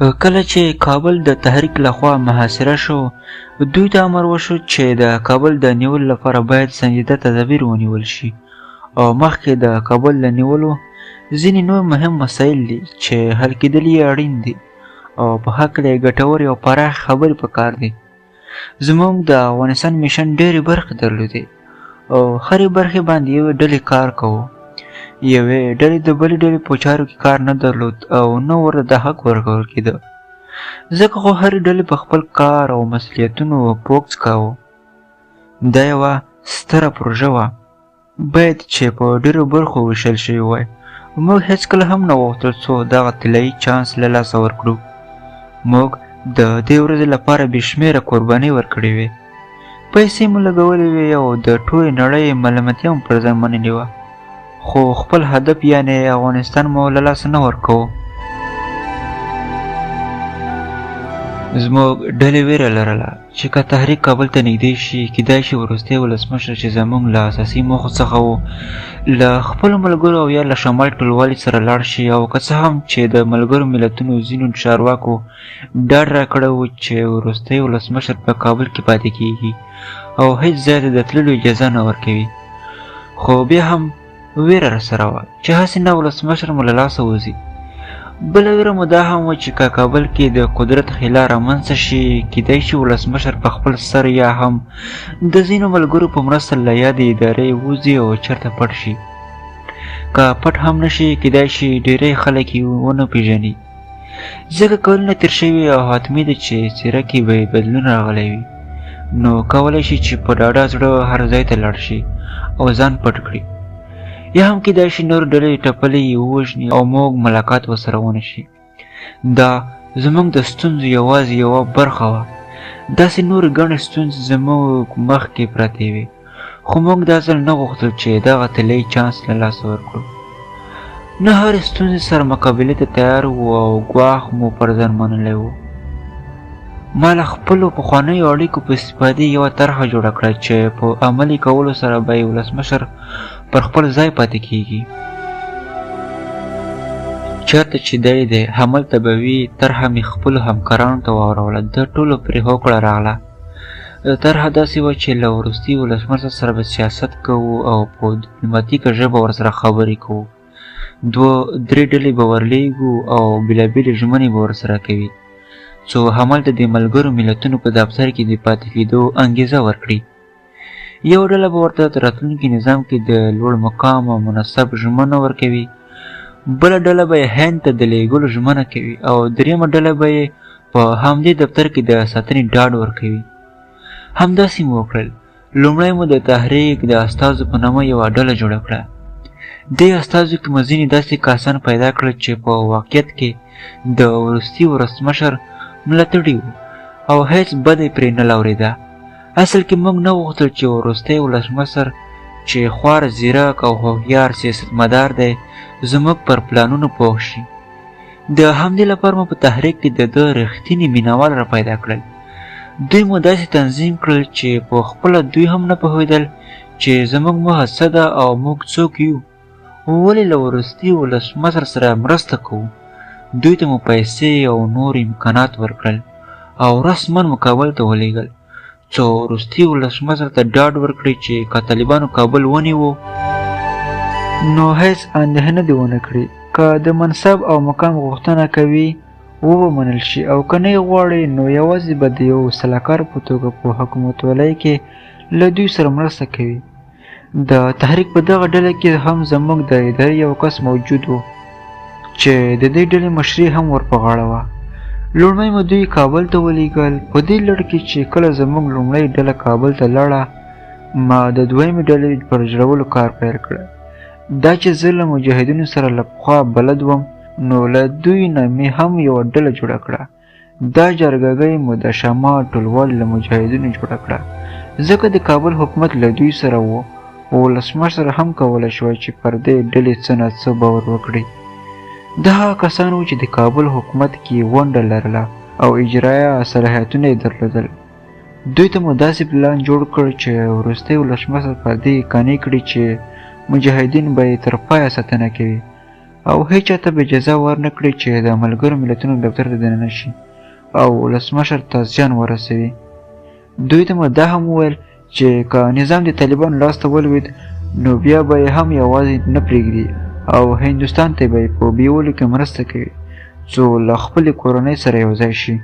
کله چې کابل د تحریک لخوا محاصره شو، دوی ته امر وشو چې د کابل د نیولو لپاره باید سنجیده تدابیر ونیول شي، او مخکې د کابل له نیولو ځینې نور مهم مسایل دي چې حل کېدل یې اړین دي او په هکله یې ګټورې او پراخې خبرې پکار دي. زموږ د افغانستان میشن ډېرې برخې درلودې او هرې برخې باندې یوې ډلې کار کوو. یوې ډلې د بلې ډلې په چارو کې کار نه درلود او نه ورته د حق ورکول کېده، ځکه خو هرې ډلې په خپل کار او مسؤلیتونو فوکس کاوه. دا یوه ستره پروژه وه، باید چې په ډېرو برخو ویشل شوې وای. موږ هېڅکله هم نه غوښتل څو دغه طلایي چانس له لاسه ورکړو. موږ د دې ورځې لپاره بې شمېره قربانۍ ورکړې وې، پیسې مو لګولې وې او د ټولې نړۍ ملامتیا مو پر ځان منلې وه، خو خپل هدف یعنې افغانستان مو له لاسه نه ورکوو. زموږ ډلې ویره لرله چې که تحریک کابل ته نږدې شي، کیدای شي وروستی ولسمشر چې زموږ له اساسي موخو څخه و له خپلو ملګرو او یا له شمال ټولوالي سره لاړ شي، او که څه هم چې د ملګرو ملتونو ځینو چارواکو ډاډ راکړی و چې وروستی ولسمشر په کابل کې پاتې کیږي او هیڅ ځای ته د تللو اجازه نه ورکوي، خو بیا هم ویره راسره وه چې هسې نه ولسمشر مو له لاسه وځي. بله ویره مو دا هم وه چې که کابل کې د قدرت خلا رامنځته شي، کیدای شي ولسمشر په خپل سر یا هم د ځینو ملګرو په مرسته له یادې ادارې ووځي او چېرته پټ شي. که پټ هم نه شي، کیدای شي ډېری خلک یې ونه پېژني، ځکه کلونه تېر شوي او حتمي ده چې څېره کې به یې بدلون راغلی وي، نو کولی شي چې په ډاډه زړه هر ځای ته لاړ شي او ځان پټ کړي، یا هم کیدای شي نور ډلې ټپلې یې ووژني او موږ ملاقات ورسره ونه شي. دا زموږ د ستونزو یوازې یوه برخه وه، داسې نورې ګڼې ستونزې زموږ مخکې پرتې وې، خو موږ دا ځل نه غوښتل چې دغه طلایي چانس له لاسه ورکړو. نه هرې ستونزې سره مقابلې ته تیار وو او ګواښ مو پر ځان منلی و. ما له خپلو پخوانیو اړیکو په استفادې یوه طرحه جوړه کړه چې په عملي کولو سره به یې ولسمشر پر خپل ځای پاتې کیږي. چېرته چې دی دی همالته به وي. طرحه مې خپلو همکارانو ته واوروله، د ټولو پرې هوکړه راغله. طرحه داسې وه چې له وروستي ولسمشر سره به سیاست کوو او په ډیپلوماتیکه ژبه ورسره خبرې کوو. درې ډلې به ورلیږو او بېلابېلې ژمنې به ورسره کوي، څو همالته د ملګرو ملتونو په دفتر کې د پاتې کېدو انګېزه ورکړي. یو ډله به ورته د راتلونکي نظام کې د لوړ مقام او منصب ژمنه ورکوي، بله ډله به یې هند ته د لیږلو ژمنه کوي او درېیمه ډله به یې په همدې دفتر کې د ساتنې ډاډ ورکوي. همداسې مو وکړل. لومړی مو د تحریک د استازو په نامه یوه ډله جوړه کړه. دې استازو کې مو ځینې داسې کسان پیدا کړل چې په واقعیت کې د وروستي ولسمشر ملاتړي وو او هیڅ بده پرې نه لورېده. اصل کې موږ نه غوښتل چې وروستی ولسمشر چې خوار، ځیرک او هوښیار سیاستمدار دی زموږ پر پلانونو پوه شي. د همدې لپاره مو په تحریک کې د ده رښتیني مینهوال را پیدا کړل. دوی مو داسې تنظیم کړل چې په خپله دوی هم نه پوهېدل چې زموږ موخه څه ده او موږ څوک یو، ولې له وروستي ولسمشر سره مرسته کوو. دوی ته مو پیسې او نور امکانات ورکړل او رسما مو کابل ته ولېږل، څو وروستي ولسمشر ته ډاډ ورکړي چې که طالبانو کابل ونیوه نو هیڅ اندېښنه دې ونه کړي، که د منصب او مقام غوښتنه کوي وبه منل شي، او که نه یې غواړي نو یوازې به د یو سلاکار په توګه په حکومتولۍ کې له دوی سره مرسته کوي. د تحریک په دغه ډله کې هم زموږ د ادارې یو کس موجود و چې د دې ډلې مشري هم ور په غاړه وه. لومړی مو دوی کابل ته ولیږل. په دې لړ کې چې کله زموږ لومړۍ ډله کابل ته لاړه، ما د دویمې ډلې پر جوړولو کار پیل کړ. دا چې زه له مجاهدینو سره له پخوا بلد وم، نو له دوی نه مې هم یوه ډله جوړه کړه. دا جرګګۍ مو د شمال ټولوالي له مجاهدینو جوړه کړه، ځکه د کابل حکومت له دوی سره و. ولسمشر هم کولی شوی چې پر دې ډلې څه نه څه باور وکړي. دا هغه کسان وو چې د کابل حکومت کې ونډه لرله او اجرایه صلاحیتونه یې درلودل. دوی ته مو داسې پلان جوړ کړ چې وروستی ولسمشر پر دې قانع کړي چې مجاهدین به یې تر پایه ساتنه کوي او هیچا ته به اجازه ورنه کړي چې د ملګرو ملتونو دفتر ته دننه شي او ولسمشر ته زیان ورسوي. دوی ته مو دا هم وویل چې که نظام د طالبانو لاس ته ولوېد نو بیا به یې هم یوازې نه پرېږدي او هندوستان ته به یې په بیولو کې مرسته کوي څو له خپلې کورنۍ سره یو ځای شي.